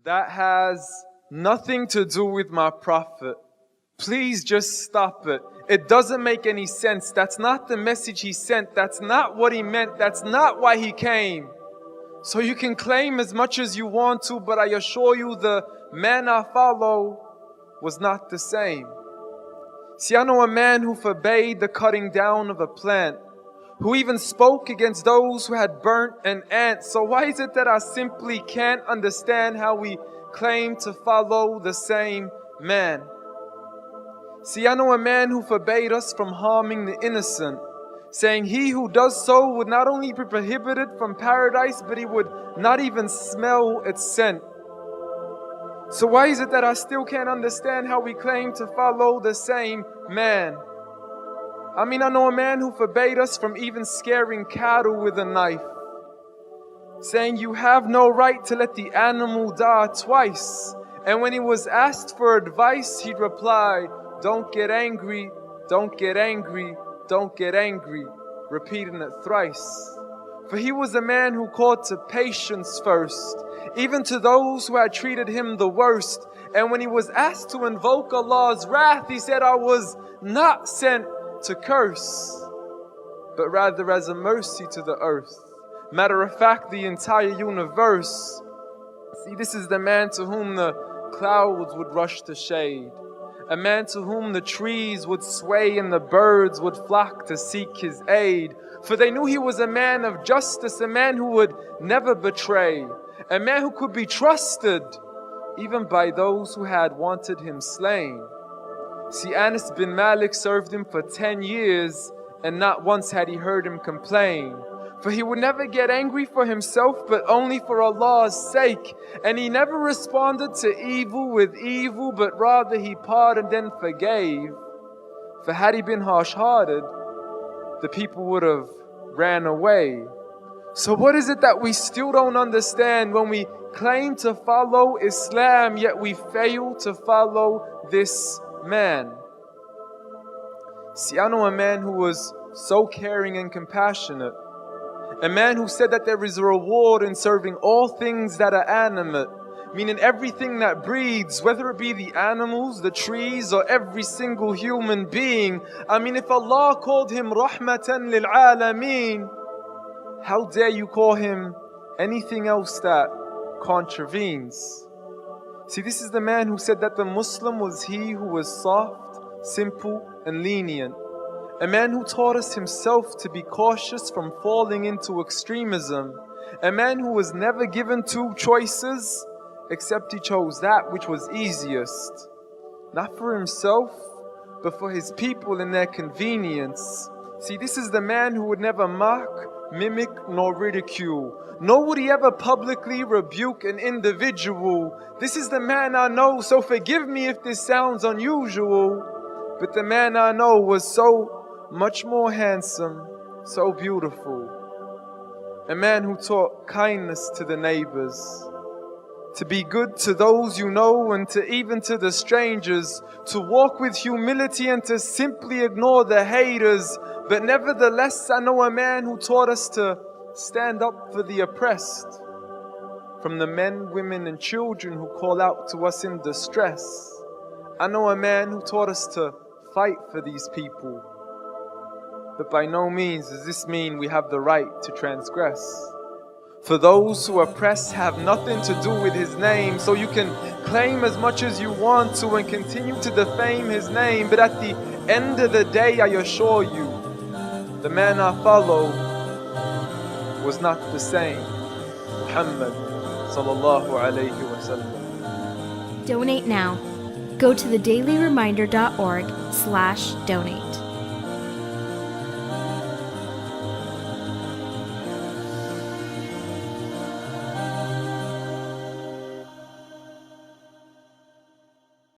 That has nothing to do with my Prophet. Please just stop it. It doesn't make any sense. That's not the message he sent. That's not what he meant. That's not why he came. So you can claim as much as you want to, but I assure you the man I follow was not the same. See, I know a man who forbade the cutting down of a plant, who even spoke against those who had burnt an ant. So why is it that I simply can't understand how we claim to follow the same man? See, I know a man who forbade us from harming the innocent, saying he who does so would not only be prohibited from paradise, but he would not even smell its scent. So why is it that I still can't understand how we claim to follow the same man? I mean, I know a man who forbade us from even scaring cattle with a knife, saying you have no right to let the animal die twice. And when he was asked for advice, he'd reply, "Don't get angry, don't get angry, don't get angry," repeating it thrice. For he was a man who called to patience first, even to those who had treated him the worst. And when he was asked to invoke Allah's wrath, he said, "I was not sent to curse, but rather as a mercy to the earth." Matter of fact, the entire universe. See, this is the man to whom the clouds would rush to shade, a man to whom the trees would sway and the birds would flock to seek his aid. For they knew he was a man of justice, a man who would never betray, a man who could be trusted even by those who had wanted him slain. See, Anas bin Malik served him for 10 years, and not once had he heard him complain. For he would never get angry for himself, but only for Allah's sake. And he never responded to evil with evil, but rather he pardoned and forgave. For had he been harsh-hearted, the people would have ran away. So what is it that we still don't understand when we claim to follow Islam, yet we fail to follow this man? See, I know a man who was so caring and compassionate, a man who said that there is a reward in serving all things that are animate, meaning everything that breathes, whether it be the animals, the trees, or every single human being. I mean, if Allah called him Rahmatan lil Alameen, how dare you call him anything else that contravenes? See, this is the man who said that the Muslim was he who was soft, simple, and lenient. A man who taught us himself to be cautious from falling into extremism. A man who was never given two choices, except he chose that which was easiest. Not for himself, but for his people and their convenience. See, this is the man who would never mock, mimic, nor ridicule. Nor would he ever publicly rebuke an individual. This is the man I know, so forgive me if this sounds unusual. But the man I know was so much more handsome, so beautiful. A man who taught kindness to the neighbors, to be good to those you know and to even to the strangers, to walk with humility and to simply ignore the haters. But nevertheless, I know a man who taught us to stand up for the oppressed, from the men, women and children who call out to us in distress. I know a man who taught us to fight for these people. But by no means does this mean we have the right to transgress. For those who oppress have nothing to do with his name, so you can claim as much as you want to and continue to defame his name, but at the end of the day, I assure you, the man I follow was not the same. Muhammad sallallahu alayhi wa sallam. Donate now. Go to thedailyreminder.org/donate.